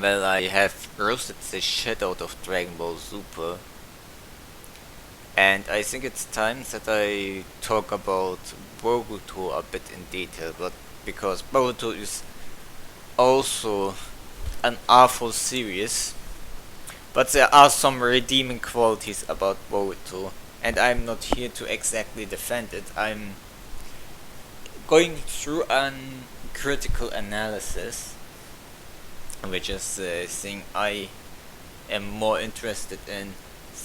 Well, I have roasted the shit out of Dragon Ball Super, and I think it's time that I talk about Boruto a bit in detail, but because Boruto is also an awful series, but there are some redeeming qualities about Boruto, and I'm not here to exactly defend it. I'm going through an critical analysis, which is the thing I am more interested in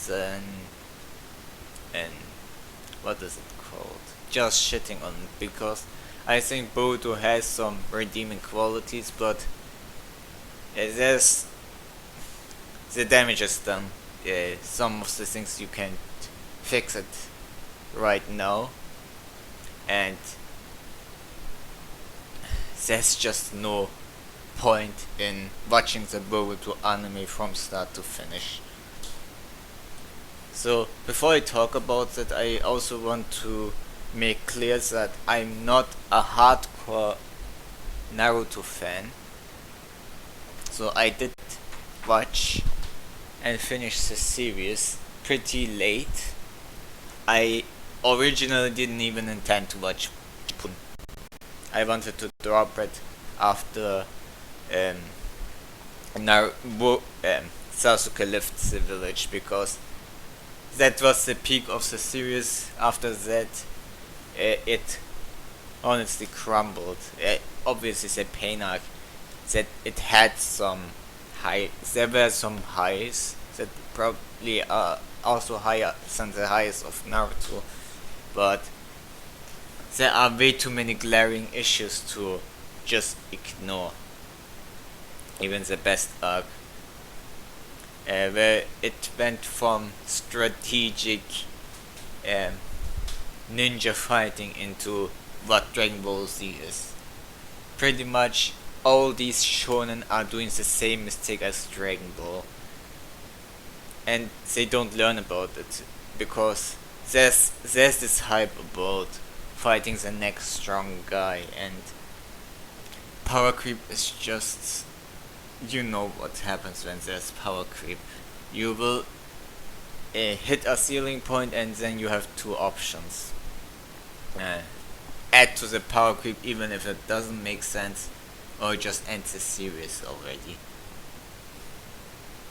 than in what is it called? Just shitting on it, because I think Boruto has some redeeming qualities, but there's the damage is done. Some of the things you can't fix it right now, and there's just no point in watching the Boruto anime from start to finish. So before I talk about that, I also want to make clear that I'm not a hardcore Naruto fan. So I did watch and finish the series pretty late. I originally didn't even intend to watch Shippuden. I wanted to drop it after Sasuke left the village, because that was the peak of the series. After that, it honestly crumbled. Obviously, the pain arc, that it had some there were some highs that probably are also higher than the highs of Naruto, but there are way too many glaring issues to just ignore. Even the best arc, where it went from strategic ninja fighting into what Dragon Ball Z is. Pretty much all these shonen are doing the same mistake as Dragon Ball, and they don't learn about it, because there's this hype about fighting the next strong guy, and power creep is just, you know what happens when there's power creep. You will hit a ceiling point, and then you have two options. Add to the power creep even if it doesn't make sense, or just end the series already.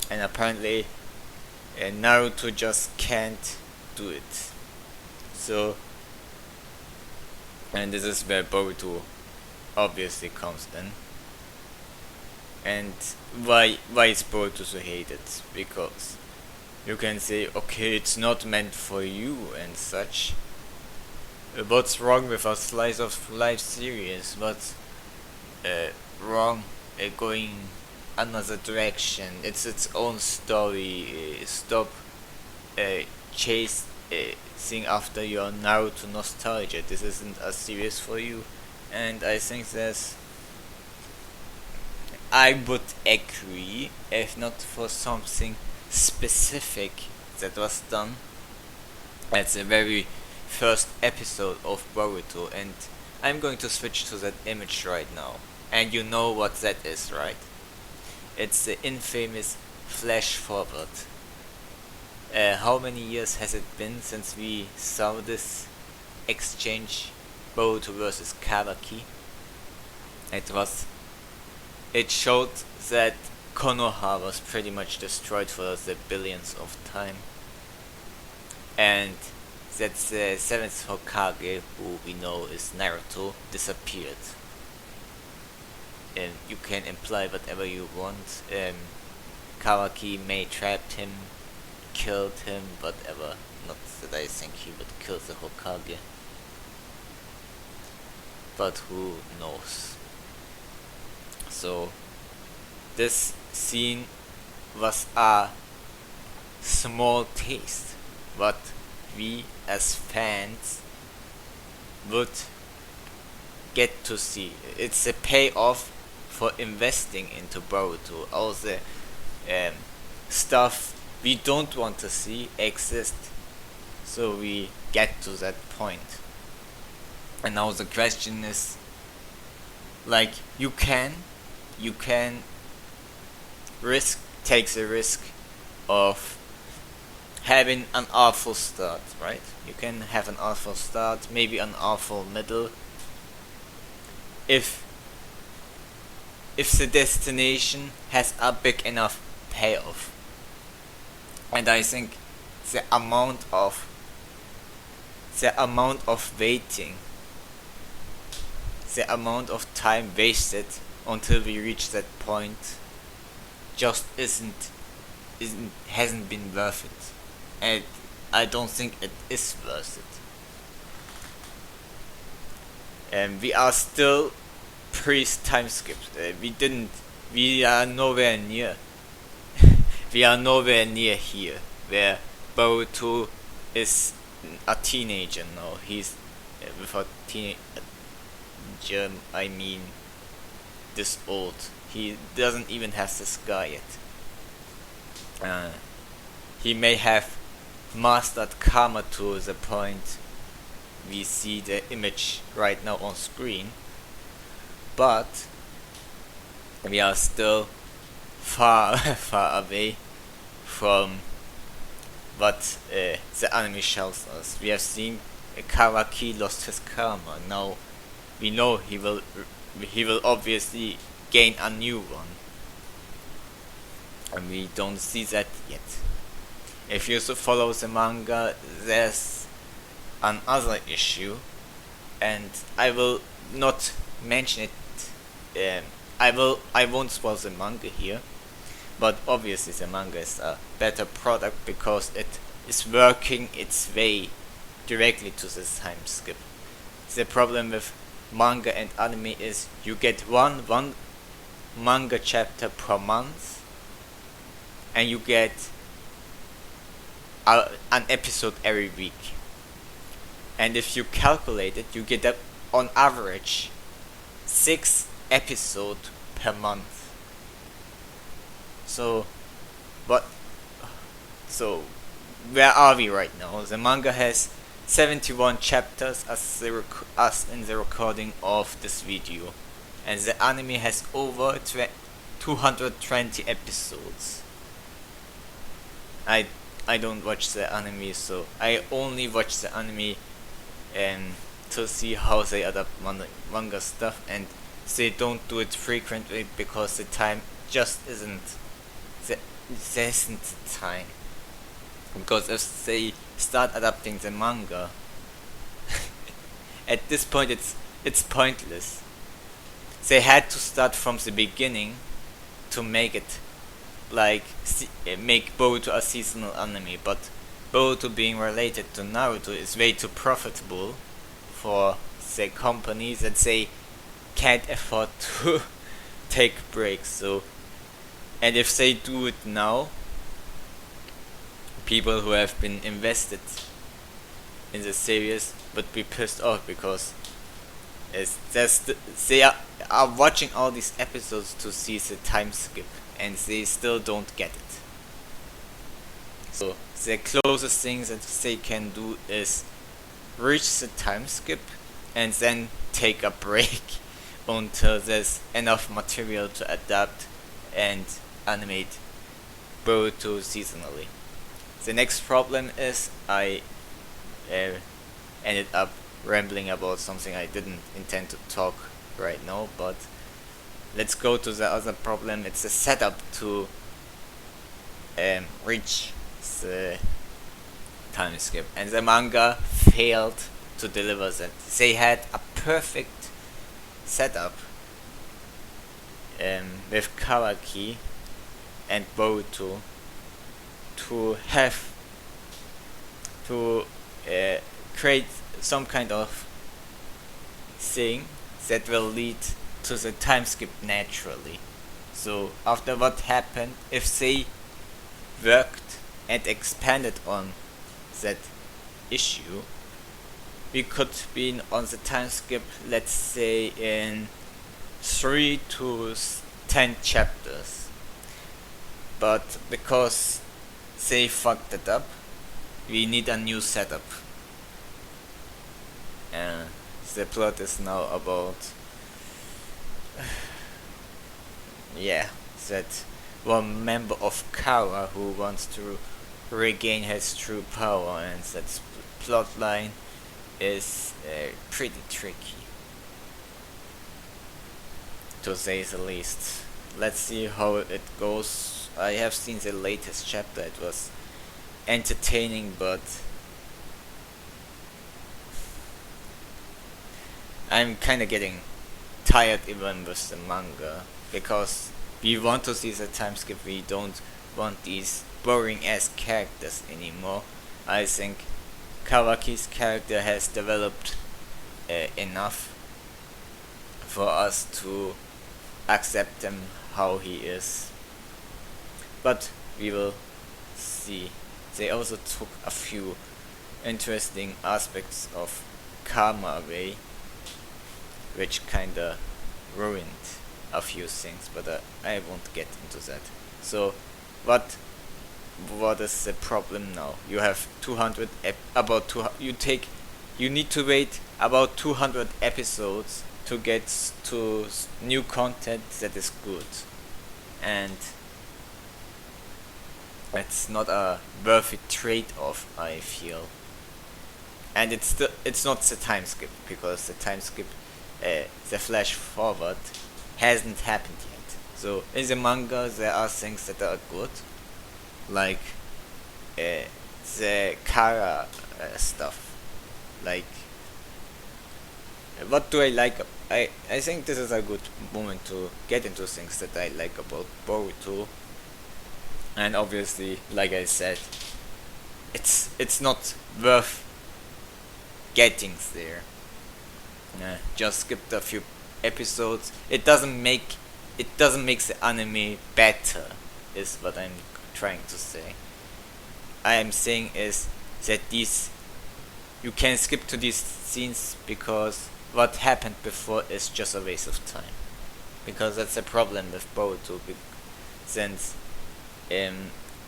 And apparently Naruto just can't do it. So, and this is where Boruto obviously comes in. And why is Boruto so hated? Because you can say, okay, it's not meant for you and such. What's wrong with a slice of life series? What's wrong going another direction? It's its own story. Stop chasing after your Naruto nostalgia. This isn't a series for you. And I think I would agree, if not for something specific that was done at the very first episode of Boruto, and I'm going to switch to that image right now. And you know what that is, right? It's the infamous flash forward. How many years has it been since we saw this exchange, Boruto versus Kawaki? It showed that Konoha was pretty much destroyed for the billions of time, and that the 7th Hokage, who we know is Naruto, disappeared. And you can imply whatever you want. Kawaki may trapped him, killed him, whatever. Not that I think he would kill the Hokage, but who knows. So this scene was a small taste what we as fans would get to see. It's a payoff for investing into Boruto. All the stuff we don't want to see exist, so we get to that point. And now the question is, like, you can takes a risk of having an awful start, right? You can have an awful start, maybe an awful middle, if the destination has a big enough payoff. And I think the amount of waiting, the amount of time wasted until we reach that point just hasn't been worth it. And I don't think it is worth it. And we are still pre-time skips. We are nowhere near. We are nowhere near here, where Boruto is a teenager now. He's with a teenager, I mean, this old. He doesn't even have the scar yet. He may have mastered karma to the point we see the image right now on screen, but we are still far away from what the anime shows us. We have seen Kawaki lost his karma. Now we know he will obviously gain a new one, and we don't see that yet. If you follow the manga, there's another issue, and I will not mention it. I won't spoil the manga here, but obviously the manga is a better product because it is working its way directly to this time skip. The problem with manga and anime is you get one manga chapter per month, and you get an episode every week. And if you calculate it, you get on average 6 episodes per month. So where are we right now? The manga has 71 chapters as in the recording of this video, and the anime has over 220 episodes. I don't watch the anime, so I only watch the anime to see how they adapt manga stuff, and they don't do it frequently because the time just isn't. There isn't the time. Because if they start adapting the manga, at this point it's pointless. They had to start from the beginning to make it make Boruto a seasonal anime, but Boruto being related to Naruto is way too profitable for the companies that they can't afford to take breaks. So, and if they do it now, people who have been invested in the series would be pissed off because they are watching all these episodes to see the time skip, and they still don't get it. So the closest thing that they can do is reach the time skip and then take a break until there's enough material to adapt and animate Boruto seasonally. The next problem is I ended up rambling about something I didn't intend to talk right now, but let's go to the other problem. It's the setup to reach the time skip, and the manga failed to deliver that. They had a perfect setup with Kawaki and Boruto to create some kind of thing that will lead to the time skip naturally. So after what happened, if they worked and expanded on that issue, we could be on the time skip, let's say in 3 to 10 chapters. But because they fucked it up, we need a new setup. And the plot is now about that one member of Kara who wants to regain his true power, and that plotline is pretty tricky, to say the least. Let's see how it goes. I have seen the latest chapter. It was entertaining, but I'm kinda getting tired even with the manga, because we want to see the time skip, we don't want these boring ass characters anymore. I think Kawaki's character has developed enough for us to accept him how he is. But we will see. They also took a few interesting aspects of karma away, which kinda ruined a few things, but I won't get into that. So, what is the problem now? You have 200 about 200. You need to wait about 200 episodes to get to new content that is good, and it's not a worthy trade-off, I feel. And it's not the time skip, because the time skip, the flash forward, hasn't happened yet. So in the manga there are things that are good, like the Kara stuff. Like, what do I like? I think this is a good moment to get into things that I like about Boruto. And obviously, like I said, it's not worth getting there. Just skipped a few episodes. It doesn't make the anime better, is what I'm trying to say. I am saying is that you can skip to these scenes because what happened before is just a waste of time. Because that's a problem with Boruto, since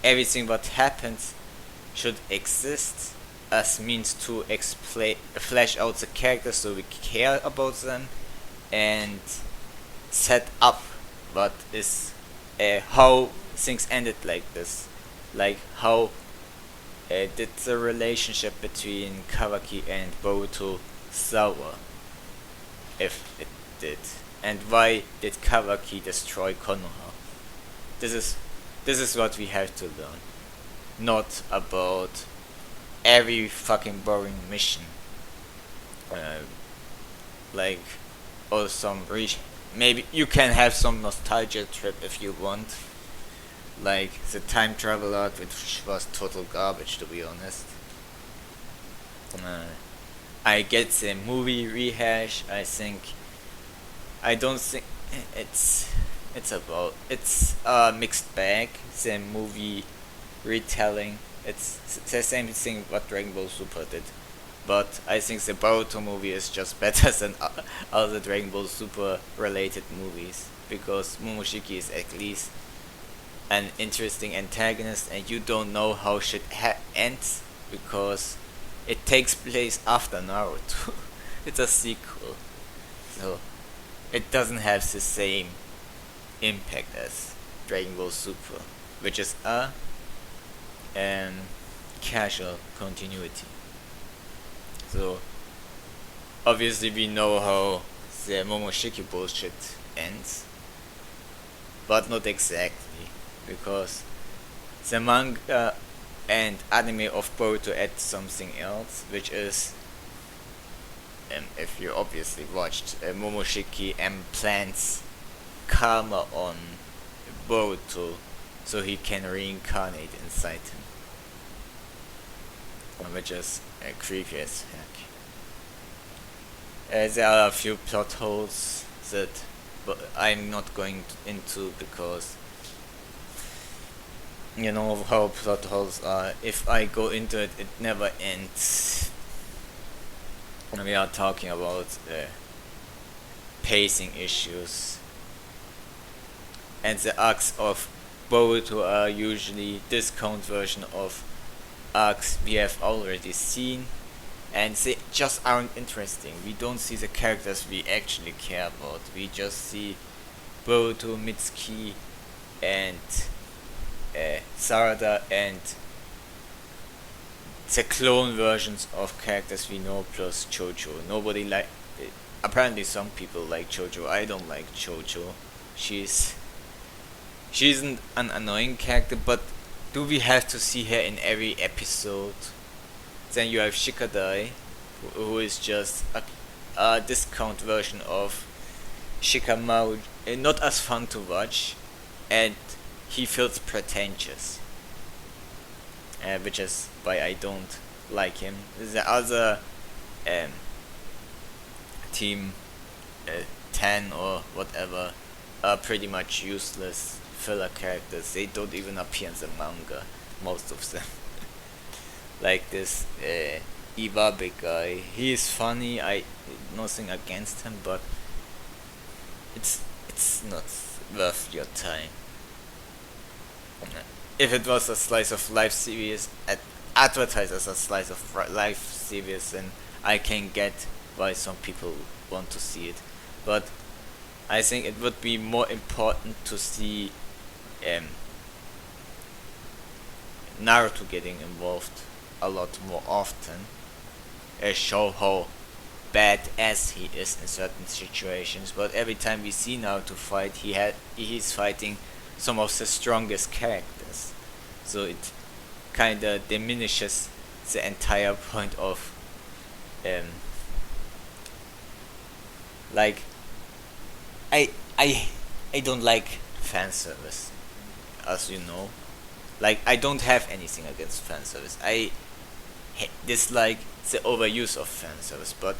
everything what happens should exist as means to flesh out the characters so we care about them, and set up what is how things ended like this, like how did the relationship between Kawaki and Boruto sour, if it did, and why did Kawaki destroy Konoha. This is what we have to learn, not about every fucking boring mission, like, or maybe you can have some nostalgia trip if you want, like the time travel arc, which was total garbage, to be honest. I get the movie rehash. I don't think it's a mixed bag. The movie retelling, it's the same thing what Dragon Ball Super did, but I think the Boruto movie is just better than other Dragon Ball Super related movies, because Momoshiki is at least an interesting antagonist, and you don't know how shit ends, because it takes place after Naruto. It's a sequel, so it doesn't have the same impact as Dragon Ball Super, which is a casual continuity. So obviously we know how the Momoshiki bullshit ends, but not exactly, because the manga and anime of Boruto add something else, which is, if you obviously watched, Momoshiki implants karma on Boruto so he can reincarnate inside him, which is creepy as heck. There are a few plot holes that I'm not going into, because you know how plot holes are. If I go into it, it never ends. We are talking about pacing issues, and the arcs of Boruto are usually discount version of arcs we have already seen, and they just aren't interesting. We don't see the characters we actually care about. We just see Boruto, Mitsuki, and Sarada, and the clone versions of characters we know plus Jojo. Nobody like. Apparently, some people like Jojo. I don't like Jojo. She's she's an annoying character, but do we have to see her in every episode? Then you have Shikadai, who is just a discount version of Shikamaru, not as fun to watch, and he feels pretentious, which is why I don't like him. The other um, team, 10 or whatever, are pretty much useless filler characters. They don't even appear in the manga, most of them. Like this Iwabe guy, he is funny. I nothing against him, but it's not worth your time. If it was a slice of life series, advertised as a slice of life series, then I can get why some people want to see it. But I think it would be more important to see um, Naruto getting involved a lot more often, show how badass he is in certain situations. But every time we see Naruto fight, he's fighting some of the strongest characters, so it kinda diminishes the entire point of um like I I I don't like fan service, as you know. Like, I don't have anything against fan service. I dislike the overuse of fan service, but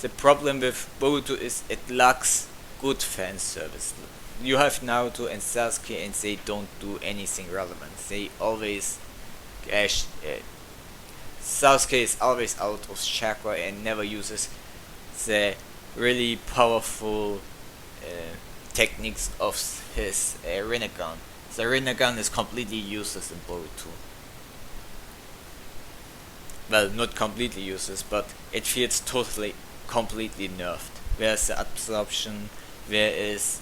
the problem with Boruto is it lacks good fan service. You have Naruto and Sasuke, and they don't do anything relevant. They always Sasuke is always out of chakra and never uses the really powerful techniques of his Rinnegan. The Rinnegan is completely useless in Boruto. Well, not completely useless, but it feels totally, completely nerfed. Where's the absorption? Where is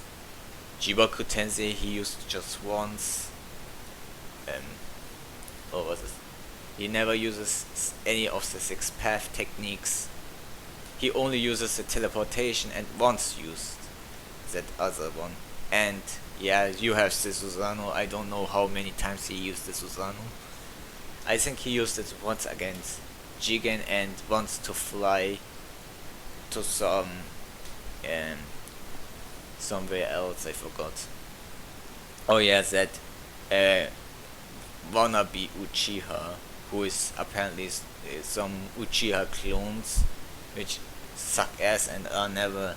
Jibaku Tensei? He used just once. What was it? He never uses any of the six path techniques. He only uses the teleportation and once used that other one. And yeah, you have the Susanoo. I don't know how many times he used the Susanoo. I think he used it once against Jigen and once to fly to um, somewhere else. I forgot. Oh yeah, that wannabe Uchiha, who is apparently some Uchiha clones, which suck ass and are never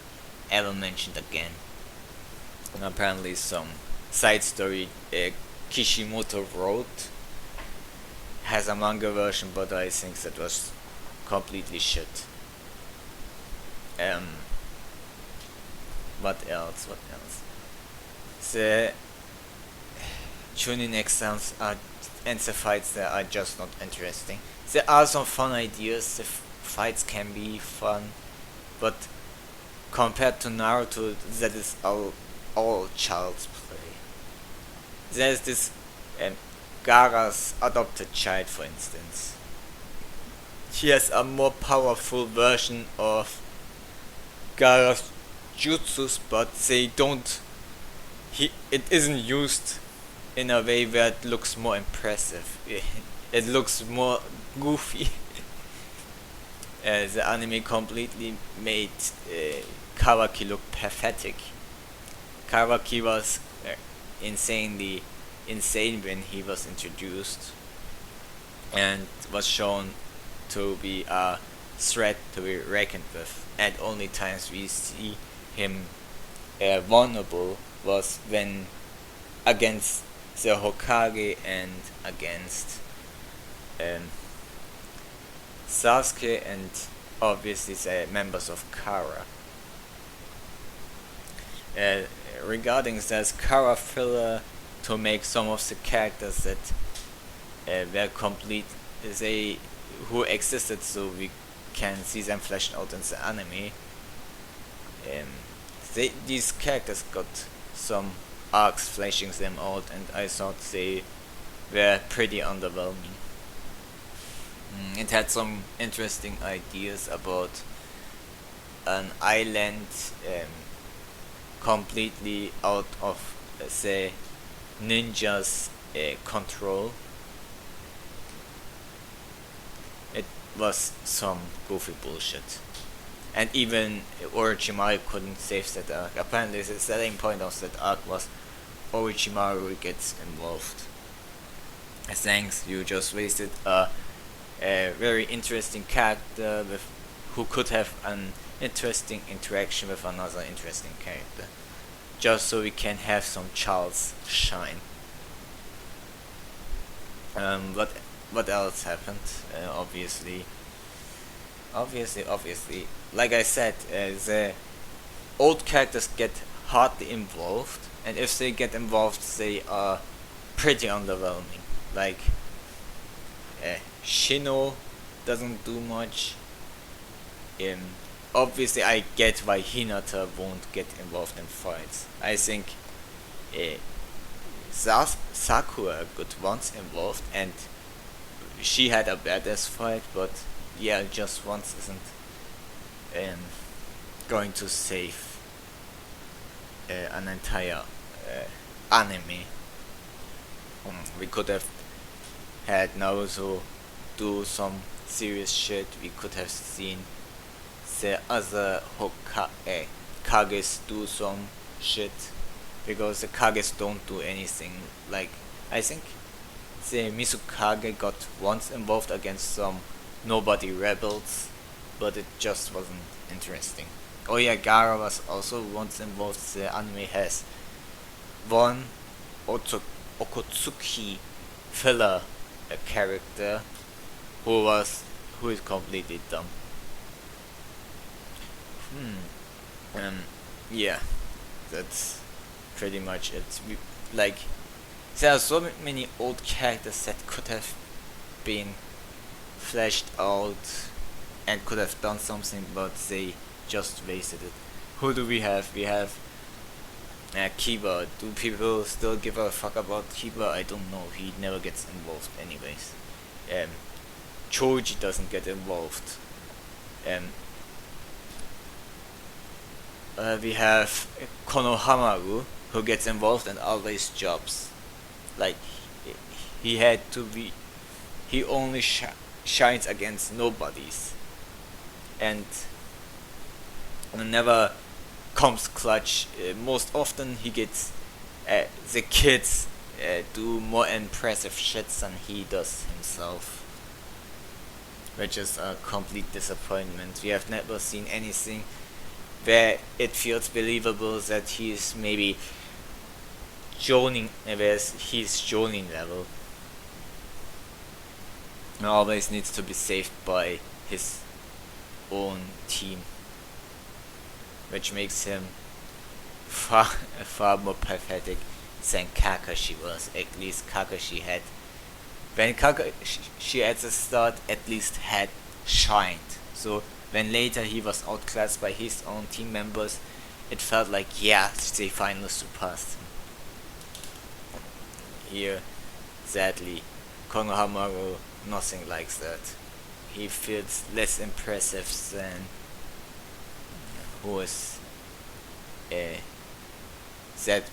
ever mentioned again. And apparently some side story Kishimoto wrote has a manga version, but I think that was completely shit. What else? What else? The Chunin exams are and the fights there are just not interesting. There are some fun ideas. The fights can be fun, but compared to Naruto, that is all child's play. There's this Gaara's adopted child, for instance. He has a more powerful version of Gaara's jutsus, but they don't. It isn't used in a way where it looks more impressive. It looks more goofy. The anime completely made Kawaki look pathetic. Kawaki was insanely insane when he was introduced and was shown to be a threat to be reckoned with, and only times we see him vulnerable was when against the Hokage and against Sasuke and obviously the members of Kara. Regarding this Kara filler to make some of the characters that were complete, they who existed, so we can see them fleshed out in the anime. These characters got some arcs fleshing them out, and I thought they were pretty underwhelming. It had some interesting ideas about an island completely out of the ninjas' control. It was some goofy bullshit. And even Orochimaru couldn't save that arc. Apparently the selling point of that arc was Orochimaru gets involved. Thanks, you just wasted a very interesting character with who could have an interesting interaction with another interesting character. Just so we can have some Charles shine. What else happened? Obviously, like I said, the old characters get hardly involved, and if they get involved, they are pretty underwhelming. Like, Shino doesn't do much. Obviously, I get why Hinata won't get involved in fights. I think uh, Sakura got once involved, and she had a badass fight, but yeah, just once isn't going to save an entire anime. We could have had Naruto do some serious shit. We could have seen the other Kages do some shit, because the Kages don't do anything. Like, I think the Mizukage got once involved against some nobody rebels, but it just wasn't interesting. Oh yeah, Gara was also once involved. The anime has one Okotsuki filler character who is completely dumb. Yeah, that's pretty much it. Like, there are so many old characters that could have been fleshed out and could have done something, but they just wasted it. Who do we have? We have Kiba. Do people still give a fuck about Kiba? I don't know. He never gets involved, anyways. Choji doesn't get involved. We have Konohamaru, who gets involved and always jobs. Like, he had to be. He only shines against nobodies, and never comes clutch. Most often he gets the kids do more impressive shits than he does himself, which is a complete disappointment. We have never seen anything where it feels believable that he's maybe Jonin, where he's Jonin level. He always needs to be saved by his own team, which makes him far more pathetic than Kakashi was. At least Kakashi had, when Kakashi at the start at least had shined. So when later he was outclassed by his own team members, it felt like, yeah, they finally surpassed him. Here, sadly, Konohamaru, nothing like that. He feels less impressive than who is that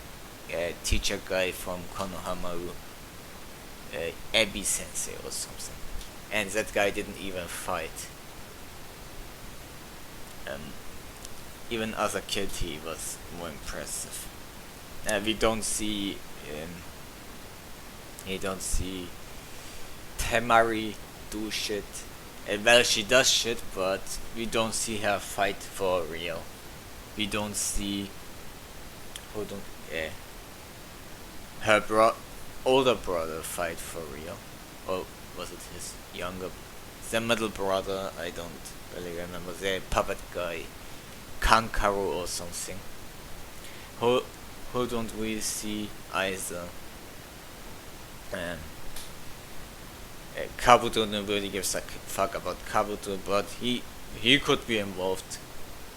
teacher guy from Konohamaru, Ebi Sensei or something. And that guy didn't even fight. Even as a kid, he was more impressive. We don't see Temari do shit. Well, she does shit, but we don't see her fight for real. We don't see her older brother fight for real. Or was it his younger? The middle brother, I don't really remember. The puppet guy, Kankaro or something. Who don't we see either? Kabuto nobody gives a fuck about Kabuto, but he could be involved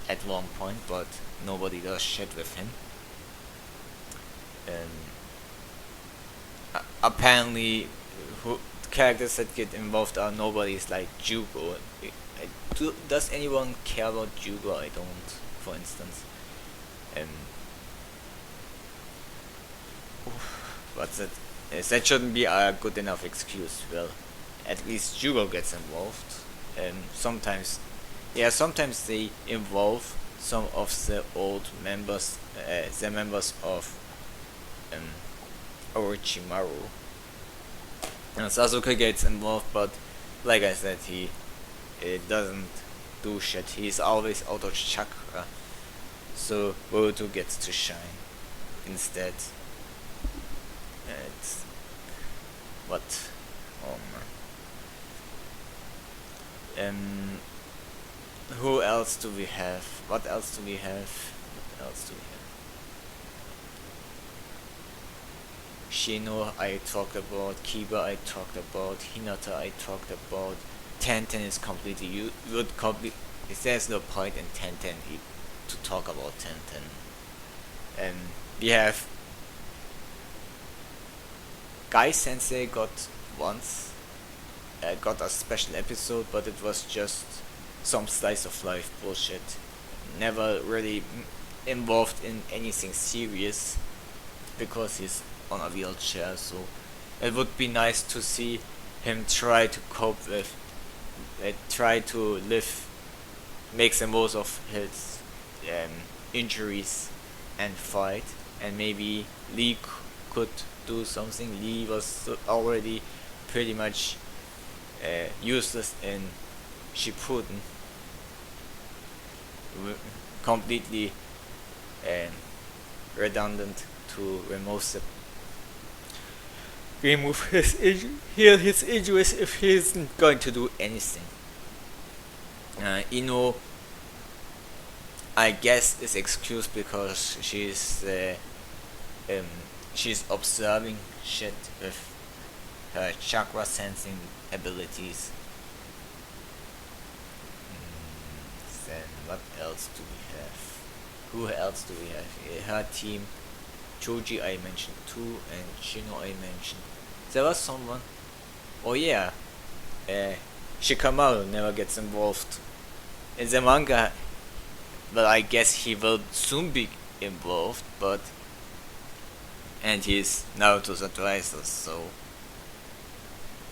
at one point, but nobody does shit with him. And apparently, who characters that get involved are nobodies like Jugo. Does anyone care about Jugo? I don't, for instance. Um, but that shouldn't be a good enough excuse. Well, at least Jugo gets involved. And sometimes they involve some of the old members, the members of um, Orochimaru. And Sasuke gets involved, but like I said, he doesn't do shit. He's always out of chakra. So Boruto gets to shine instead. It's what? Oh man. Who else do we have? What else do we have? What else do we have? Shino I talked about, Kiba I talked about, Hinata I talked about. Tenten is completely you would complete. There's no point in Tenten to talk about Tenten. And we have Guy Sensei got a special episode, but it was just some slice of life bullshit. Never really involved in anything serious because he's on a wheelchair. So it would be nice to see him try to cope with, try to live, make the most of his injuries and fight. And maybe Lee could do something. Lee was already pretty much useless in Shippuden, completely redundant to heal his injuries if he isn't going to do anything. Ino, I guess, is excused because she's observing shit with her chakra sensing abilities. Then what else do we have? Who else do we have? Her team. Choji I mentioned too, and Shino I mentioned. There was someone. Oh yeah. Shikamaru never gets involved. In the manga, well, I guess he will soon be involved, but and he's Naruto's advisor, so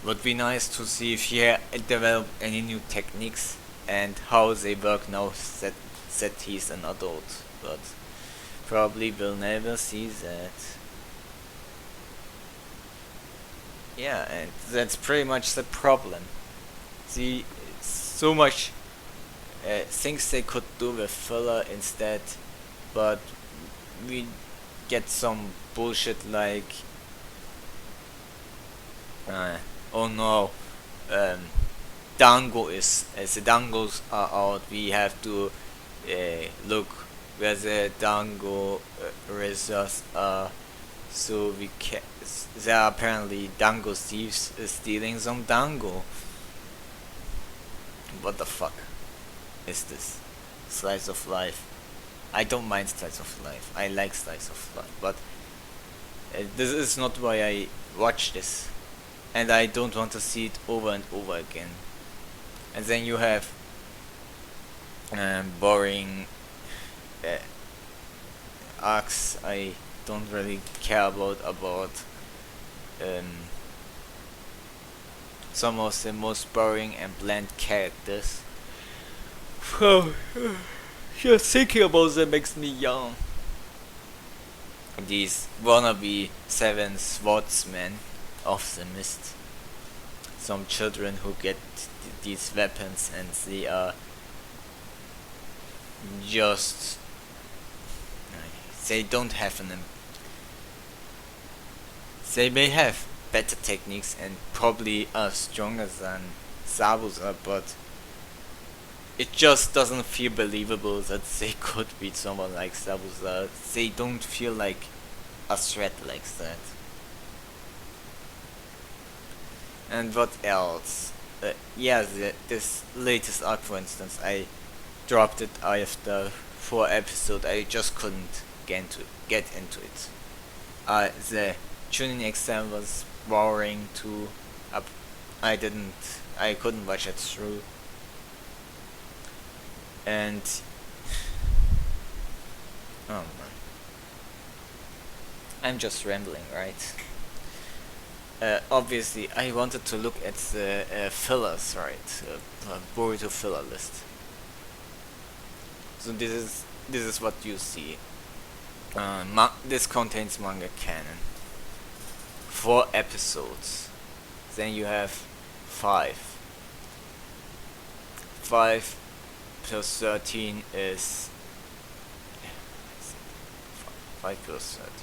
would be nice to see if he developed any new techniques and how they work now that he's an adult, but probably we'll never see that. Yeah, and that's pretty much the problem. See, so much things they could do with filler instead, but we get some bullshit like oh no, Dango is, as the Dangos are out, we have to look where the Dango reserves are, so we can. There are apparently Dango thieves stealing some Dango. What the fuck is this? Slice of life. I don't mind slice of life. I like slice of life, but this is not why I watch this, and I don't want to see it over and over again. And then you have boring arcs I don't really care about some of the most boring and bland characters. Just thinking about them makes me yawn. These wannabe seven swordsmen of the mist. Some children who get these weapons and they are just they don't have they may have better techniques and probably are stronger than Zabuza, but it just doesn't feel believable that they could beat someone like Zabuza. They don't feel like a threat like that. And what else? This latest arc, for instance, I dropped it after 4 episodes. I just couldn't get into it. the tuning exam was boring too. Uh, I couldn't watch it through. And oh man, I'm just rambling, right? Obviously, I wanted to look at the fillers, right? Boruto filler list. So this is what you see. This contains manga canon. 4 episodes. Then you have 5. 5 plus 13 is 5 plus 13.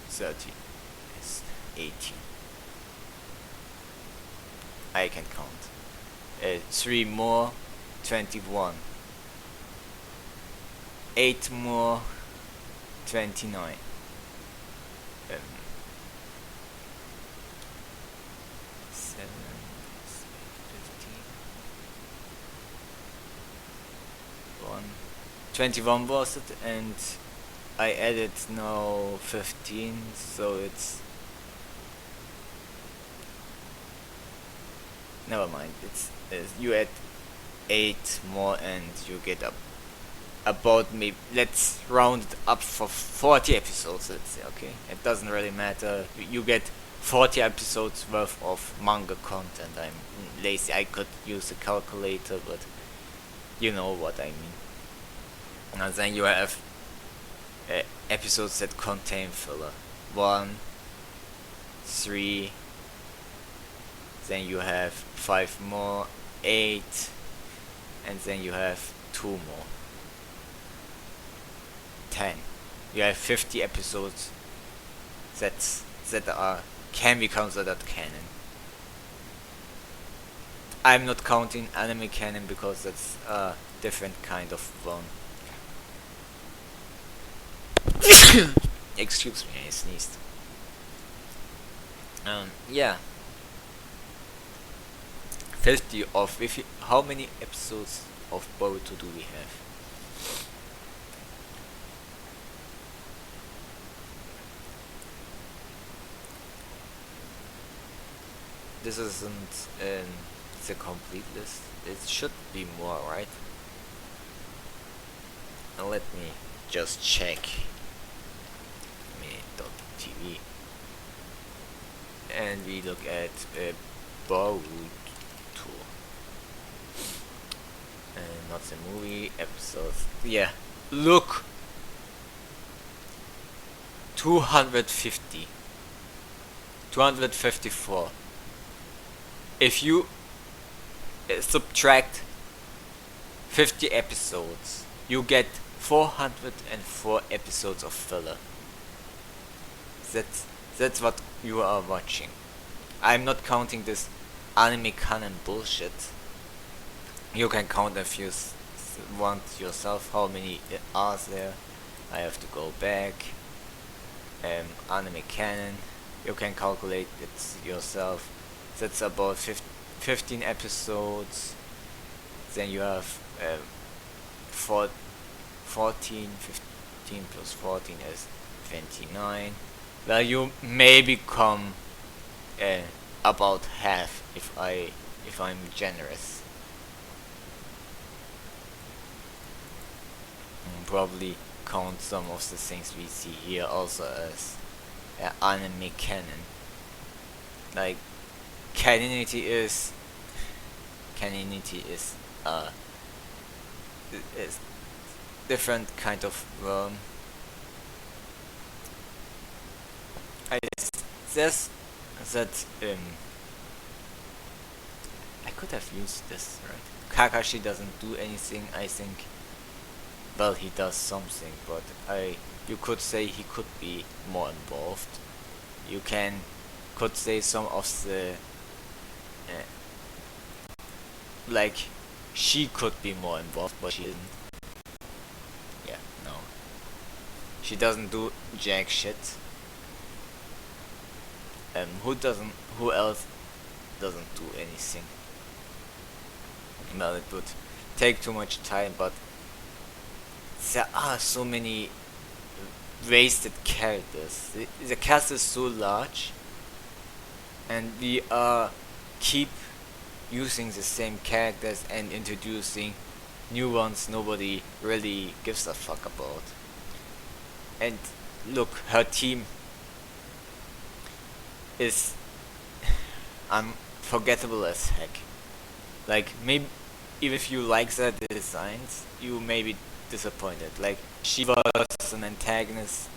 30 is 18. I can count. 3 more, 21. 8 more, 29. 7, 15. 21 was it, and I added now 15, so it's never mind. It's you add 8 more and you get up about maybe, let's round it up for 40 episodes, let's say. Okay, it doesn't really matter. You get 40 episodes worth of manga content. I'm lazy, I could use a calculator, but you know what I mean. And then you have episodes that contain filler. 1, 3, then you have 5 more, 8, and then you have 2 more. 10. You have 50 episodes that can be considered canon. I'm not counting anime canon because that's a different kind of one. Excuse me, I sneezed. Yeah. 50 of 50. How many episodes of Boruto do we have? This isn't the complete list. It should be more, right? Now let me just check. TV. And we look at Boruto. Not the movie, episodes. Yeah, look! 250. 254. If you subtract 50 episodes, you get 404 episodes of filler. That's what you are watching. I'm not counting this anime canon bullshit. You can count if you want yourself how many are there. I have to go back. Anime canon. You can calculate it yourself. That's about 15 episodes. Then you have 14. 15 plus 14 is 29. Well, you may become about half if I'm generous. Probably count some of the things we see here also as anime canon. Like canonity is is different kind of I says that I could have used this, right? Kakashi doesn't do anything, I think. Well, he does something, but you could say he could be more involved. You could say some of the like she could be more involved, but she isn't. Yeah, no. She doesn't do jack shit. Who else doesn't do anything? Well, it would take too much time, but there are so many wasted characters. The cast is so large, and we keep using the same characters and introducing new ones nobody really gives a fuck about. And look, her team is unforgettable as heck. Like, maybe even if you like the designs, you may be disappointed. Like, she was an antagonist.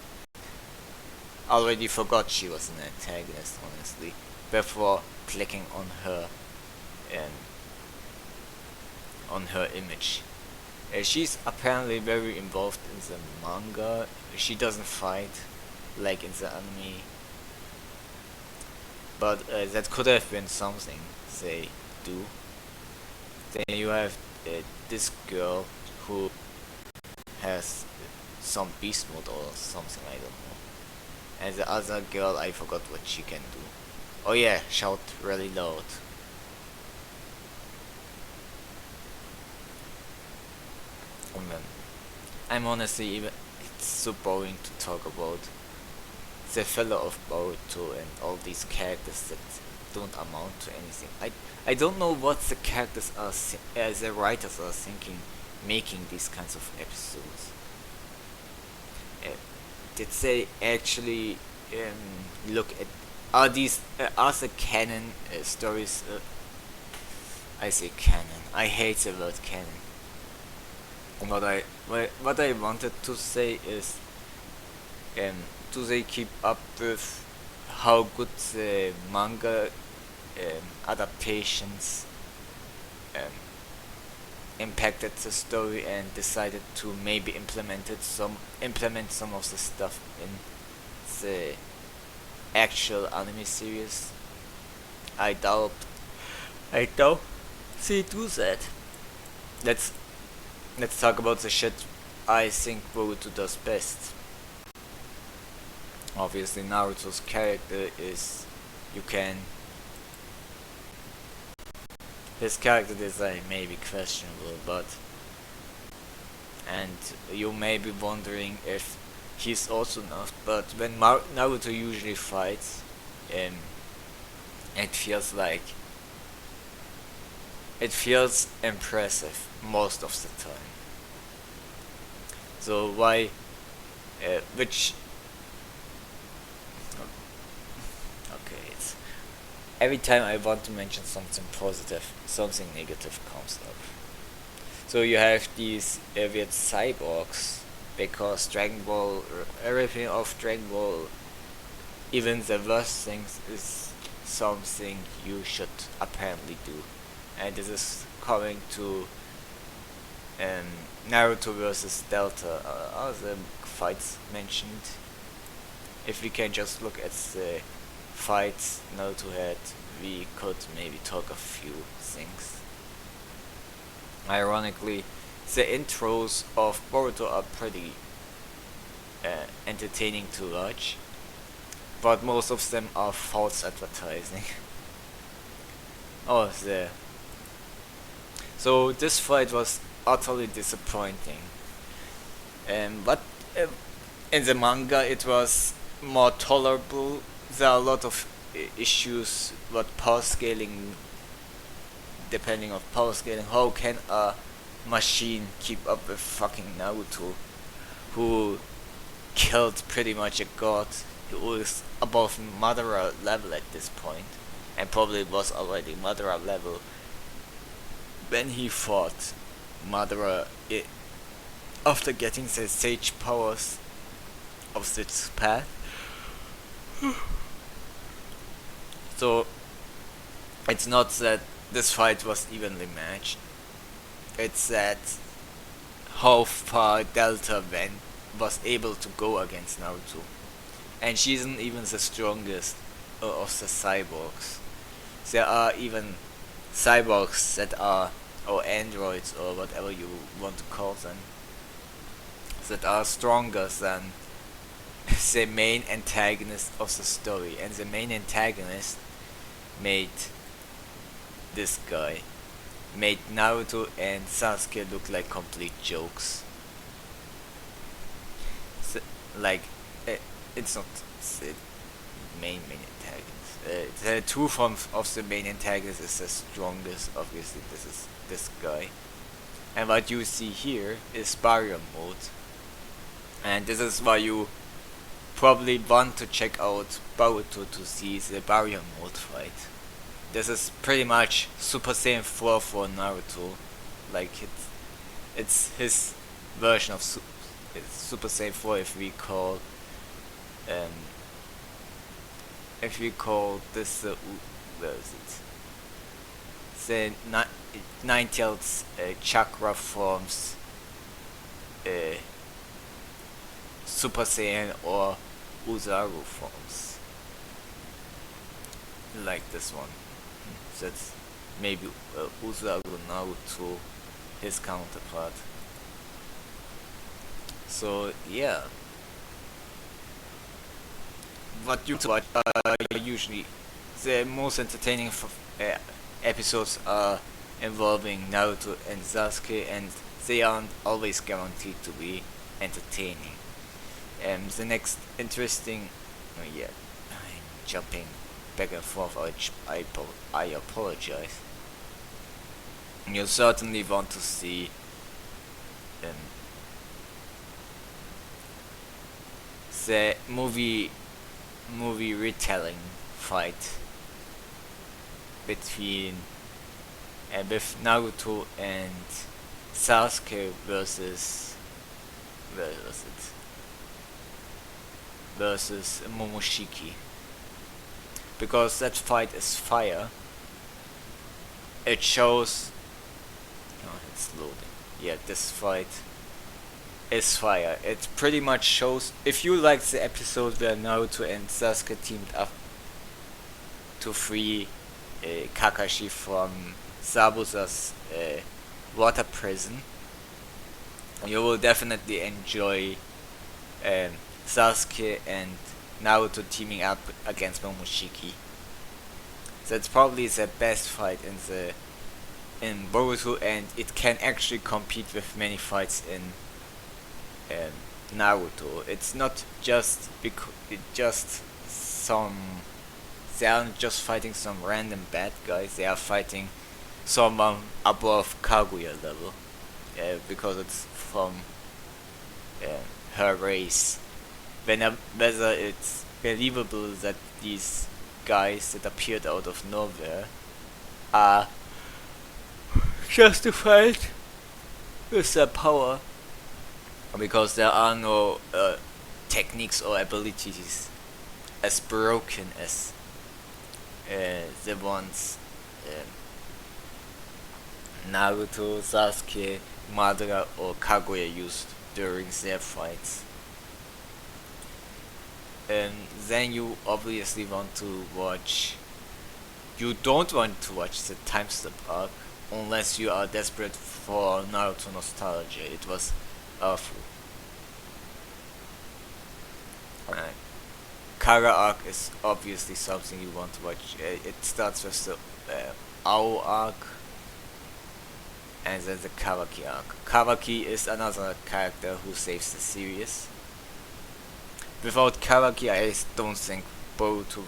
Already forgot she was an antagonist, honestly, before clicking um, on her image. She's apparently very involved in the manga. She doesn't fight like in the anime, but that could have been something they do. Then you have this girl who has some beast mode or something, I don't know. And the other girl, I forgot what she can do. Oh yeah, shout really loud. Oh man, I'm honestly even. It's so boring to talk about the fellow of Boruto and all these characters that don't amount to anything. I don't know what the characters are, the writers are thinking, making these kinds of episodes. Uh, did they actually look at are the canon stories? I say canon. I hate the word canon. What I wanted to say is, um, do they keep up with how good the manga adaptations um, impacted the story and decided to maybe implement some of the stuff in the actual anime series? I doubt they do that. Let's let's talk about the shit I think Boruto does best. Obviously, Naruto's character is, you can, his character design may be questionable, but, and you may be wondering if he's also not, but when Naruto usually fights, um, it feels like, it feels impressive most of the time. So why, which, okay, it's, every time I want to mention something positive, something negative comes up. So you have these weird cyborgs, because Dragon Ball, everything of Dragon Ball, even the worst things, is something you should apparently do. And this is coming to Naruto versus Delta, are the fights mentioned. If we can just look at the fights Naruto had, we could maybe talk a few things. Ironically, the intros of Boruto are pretty entertaining to watch, but most of them are false advertising. Oh, there. So this fight was utterly disappointing. But in the manga it was more tolerable. There are a lot of issues, but power scaling, depending on power scaling, how can a machine keep up with fucking Naruto, who killed pretty much a god, who is above Madara level at this point, and probably was already Madara level when he fought Madara after getting the sage powers of this path. So it's not that this fight was evenly matched, it's that how far Delta was able to go against Naruto. And she isn't even the strongest of the cyborgs. There are even cyborgs that are, or androids, or whatever you want to call them, that are stronger than the main antagonist of the story. And the main antagonist made this guy, made Naruto and Sasuke look like complete jokes. like it, it's not the main antagonist. The two forms of the main antagonist is the strongest. Obviously, this is this guy, and what you see here is barrier mode, and this is why you probably want to check out Boruto to see the barrier mode fight. This is pretty much Super Saiyan 4 for Naruto. Like it's his version of it's Super Saiyan 4 um if we call this where is it? The nineteenth chakra forms uh, Super Saiyan or Uzaru forms. Like this one. That's maybe Uzaru Naruto, his counterpart. So yeah, what you watch usually the most entertaining episodes are involving Naruto and Sasuke, and they aren't always guaranteed to be entertaining. The next interesting, oh yeah, I'm jumping back and forth. I apologize. You'll certainly want to see um, the movie retelling fight between with Naruto and Sasuke versus where was it? Versus Momoshiki. Because that fight is fire. It shows. Oh, it's loading. Yeah, this fight is fire. It pretty much shows. If you like the episode where Naruto and Sasuke teamed up to free Kakashi from Zabuza's water prison, you will definitely enjoy Sasuke and Naruto teaming up against Momoshiki. That's probably the best fight in Boruto, and it can actually compete with many fights in Naruto. It's not just they aren't just fighting some random bad guys. They are fighting someone above Kaguya level, because it's from her race. Whether it's believable that these guys that appeared out of nowhere are justified with their power, because there are no techniques or abilities as broken as the ones Naruto, Sasuke, Madara or Kaguya used during their fights. And then you obviously want to watch. You don't want to watch the time step arc unless you are desperate for Naruto nostalgia. It was awful. Kara arc is obviously something you want to watch. It starts with the Ao arc and then the Kawaki arc. Kawaki is another character who saves the series. Without Kawaki, I don't think Boruto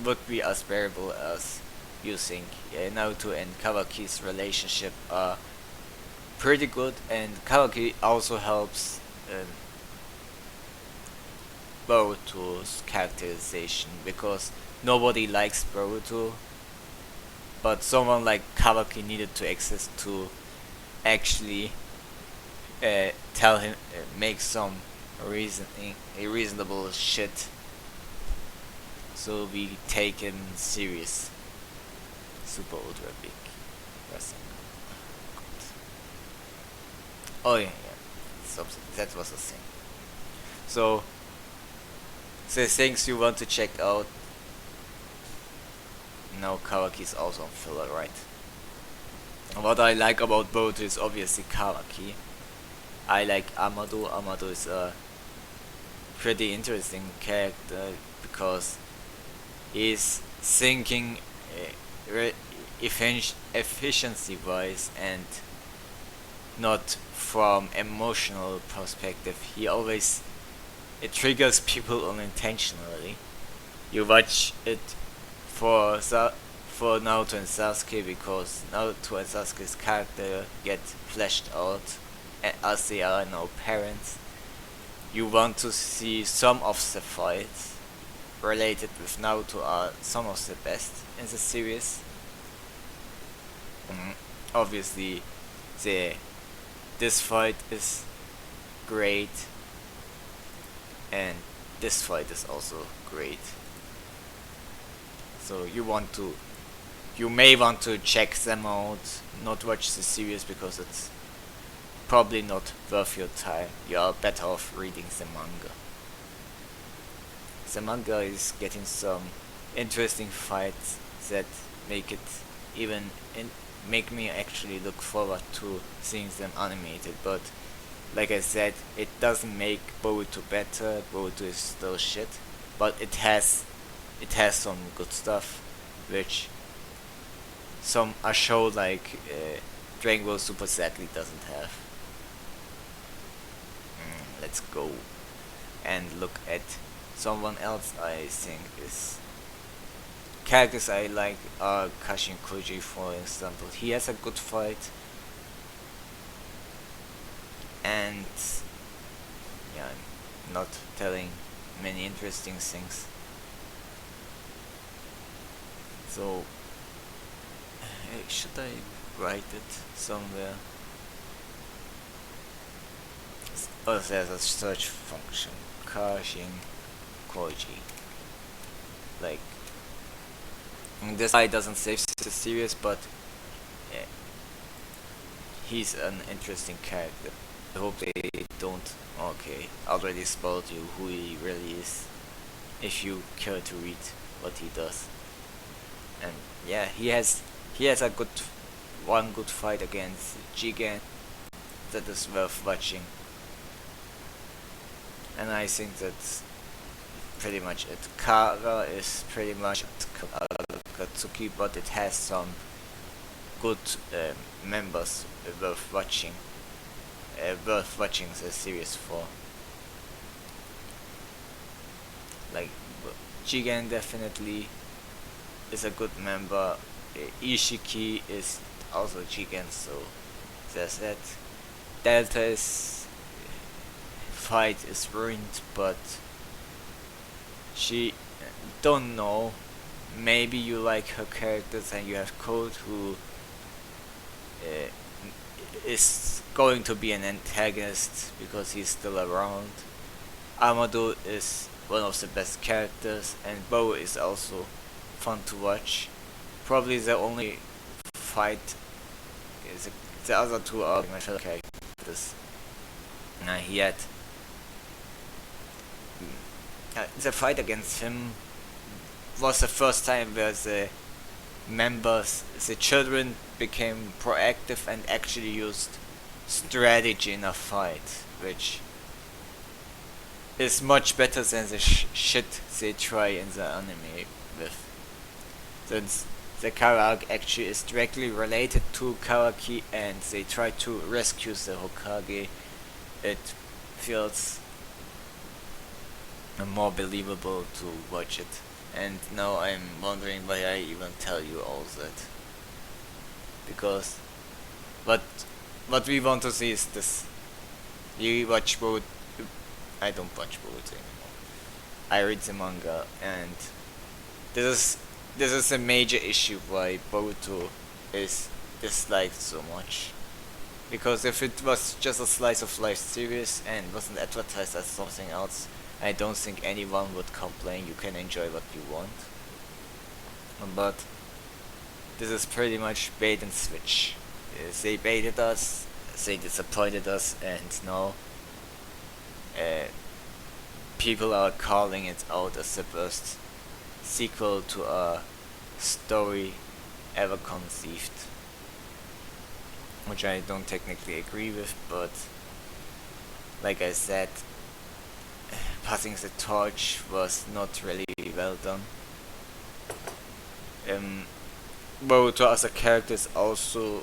would be as bearable as you think. Naruto and Kawaki's relationship are pretty good, and Kawaki also helps Boruto's characterization, because nobody likes Boruto, but someone like Kawaki needed to exist to actually tell him, make some reasonable shit, so we take him serious. Super ultra big wrestling. Oh yeah, that was a thing. So the things you want to check out. Now Kawaki is also on filler, right? And what I like about Boruto is obviously Kawaki. I like Amado. Amado is a pretty interesting character because he's thinking efficiency wise and not from emotional perspective. He always it triggers people unintentionally. You watch it for for Naruto and Sasuke because Naruto and Sasuke's character get fleshed out as they are now parents. You want to see some of the fights related with Naruto are some of the best in the series. Mm, Obviously, the this fight is great, and this fight is also great. So you may want to check them out, not watch the series because it's probably not worth your time. You are better off reading the manga. The manga is getting some interesting fights that make it even make me actually look forward to seeing them animated. But like I said, it doesn't make Boruto better. Boruto is still shit, but it has some good stuff, which some a show like Dragon Ball Super sadly doesn't have. Let's go and look at someone else I think is characters I like are Kashin Koji, for example. He has a good fight, and yeah, I'm not telling many interesting things. So should I write it somewhere? Oh, there's a search function. Kashin Koji. Like, this guy doesn't save the series, but yeah, he's an interesting character. I hope they don't. Okay, already spoiled you who he really is. If you care to read what he does, and yeah, he has a good fight against Jigen that is worth watching, and I think that's pretty much it. Kara is pretty much Katsuki, but it has some good members worth watching the series for. Like Jigen definitely is a good member. Ishiki is also Jigen, so there's that. Delta's fight is ruined, but she don't know. Maybe you like her characters and you have Code who uh, is going to be an antagonist because he's still around. Amado is one of the best characters, and Bo is also fun to watch. Probably the only fight is the other two are my fellow characters. He had the fight against him was the first time where the children became proactive and actually used strategy in a fight, which is much better than the shit they try in the anime with. Since the Karag actually is directly related to Karaki and they try to rescue the Hokage, it feels more believable to watch it. And now I'm wondering why I even tell you all that. Because what we want to see is this. You watch Boruto. I don't watch Boruto anymore. I read the manga, and this is a major issue why Boruto is disliked so much. Because if it was just a slice of life series and wasn't advertised as something else, I don't think anyone would complain. You can enjoy what you want. But this is pretty much bait and switch. They baited us, they disappointed us, and now people are calling it out as the best sequel to a story ever conceived. Which I don't technically agree with, but like I said, passing the torch was not really well done. Boruto as a character is also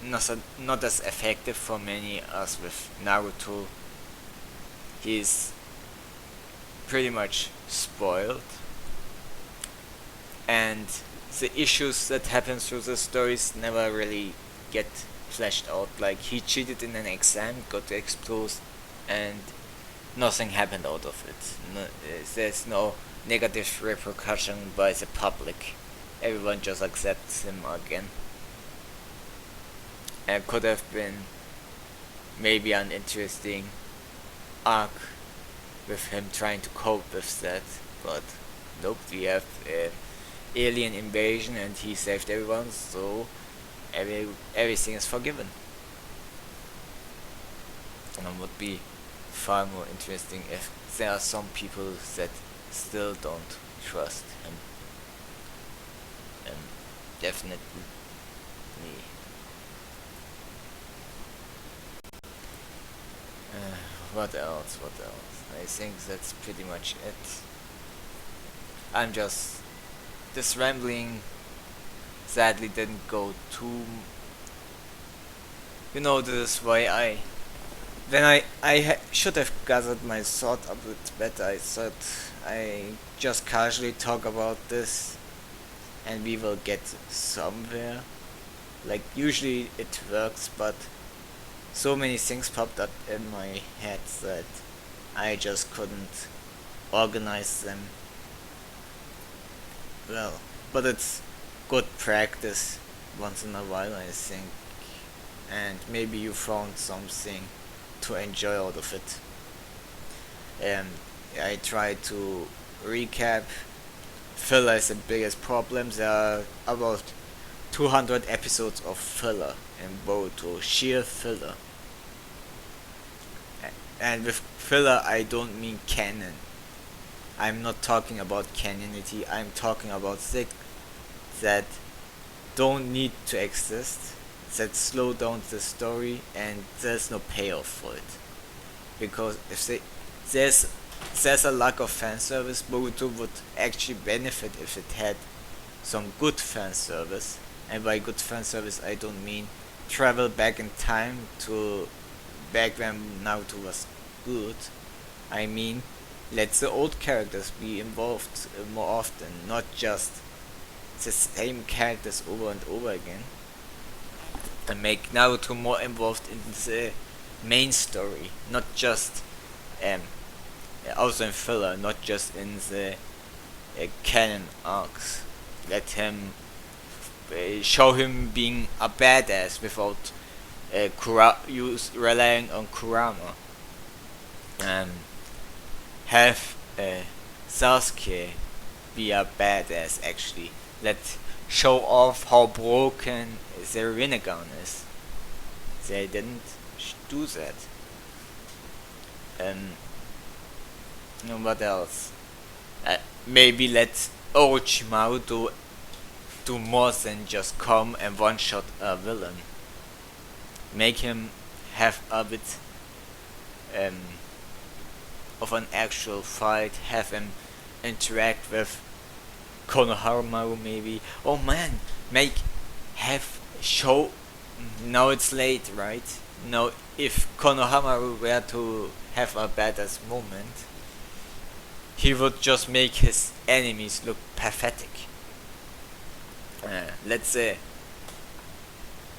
not as effective for many as with Naruto. He's pretty much spoiled, and the issues that happen through the stories never really get fleshed out. Like, he cheated in an exam, got exposed, and nothing happened out of it. No, there's no negative repercussion by the public. Everyone just accepts him again. And could have been maybe an interesting arc with him trying to cope with that, but nope, we have alien invasion and he saved everyone, so everything is forgiven. And it would be far more interesting if there are some people that still don't trust him. And definitely me. What else? I think that's pretty much it. I'm just... This rambling sadly didn't go too... You know, this is why I should have gathered my thought a bit better. I thought I just casually talk about this and we will get somewhere. Like, usually it works, but so many things popped up in my head that I just couldn't organize them well. But it's good practice once in a while, I think, and maybe you found something to enjoy out of it. And I tried to recap. Filler is the biggest problem. There are about 200 episodes of filler in Boruto, sheer filler. And with filler I don't mean canon. I'm not talking about canonity, I'm talking about things that don't need to exist, that slow down the story, and there's no payoff for it. Because if there's a lack of fan service, Boruto would actually benefit if it had some good fan service. And by good fan service I don't mean travel back in time to back when Naruto was good. I mean, let the old characters be involved more often, not just the same characters over and over again. And make Naruto more involved in the main story, not just also in filler, not just in the canon arcs. Let him show him being a badass without relying on Kurama. Have Sasuke be a badass actually. Let show off how broken their Rinnegan is. They didn't do that. What else? Maybe let Orochimaru do more than just come and one-shot a villain. Make him have a bit of an actual fight, have him interact with Konohamaru maybe. Oh man, show, now it's late, right? Now if Konohamaru were to have a badass moment, he would just make his enemies look pathetic. Let's say,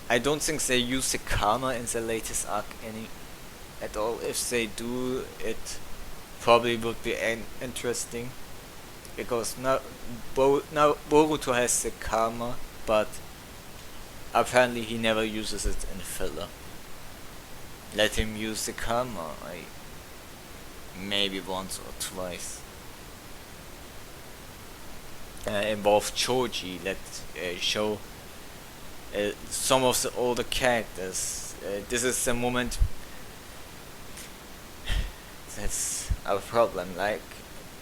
I don't think they use the karma in the latest arc at all. If they do, it probably would be interesting, because now Boruto has the karma, but apparently he never uses it in filler. Let him use the karma, maybe once or twice. Involve Choji, let show some of the older characters. This is the moment that's a problem. Like,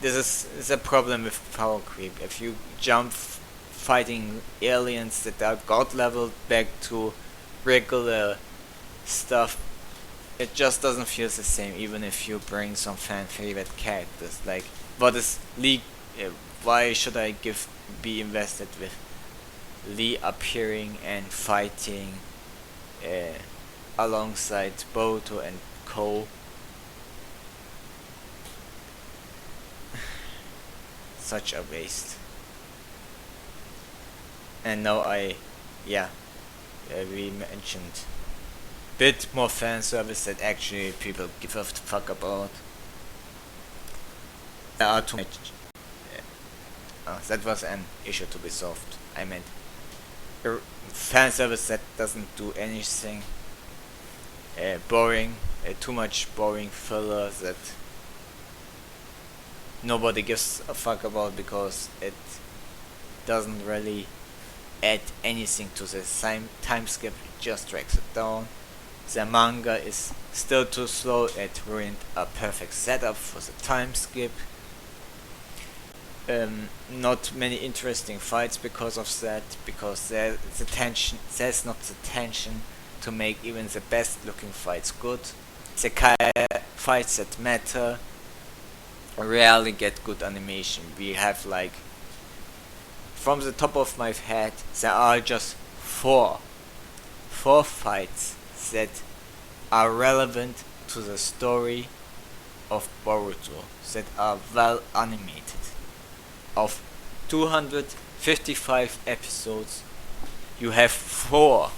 this is a problem with power creep. If you jump fighting aliens that are god level back to regular stuff, it just doesn't feel the same, even if you bring some fan favorite characters. Like, what is Lee? Why should I be invested with Lee appearing and fighting alongside Boruto and Co? such a waste. And now yeah, we mentioned bit more fan service that actually people give a fuck about. There are too much. That was an issue to be solved. I meant fan service that doesn't do anything. Boring. Too much boring filler that nobody gives a fuck about because it doesn't really add anything to the same time skip. It just drags it down. The manga is still too slow. It ruined a perfect setup for the time skip. Not many interesting fights because of that, because there's not the tension to make even the best looking fights good. The fights that matter rarely get good animation. We have like, from the top of my head, there are just four fights that are relevant to the story of Boruto, that are well animated. Of 255 episodes, you have four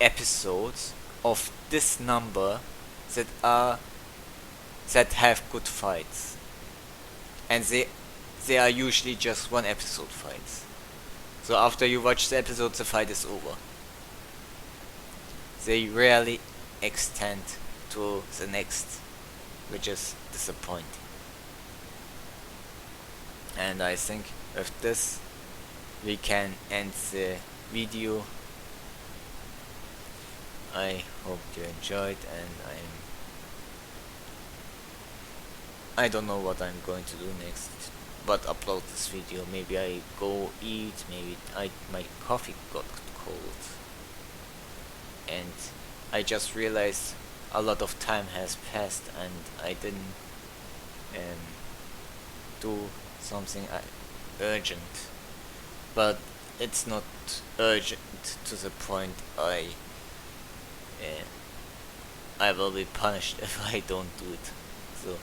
episodes of this number that have good fights, and they are usually just one episode fights. So after you watch the episode, the fight is over. They rarely extend to the next, which is disappointing. And I think with this we can end the video. I hope you enjoyed, and I don't know what I'm going to do next, but upload this video. Maybe I go eat, maybe my coffee got cold, and I just realized a lot of time has passed and I didn't do something urgent. But it's not urgent to the point I will be punished if I don't do it. So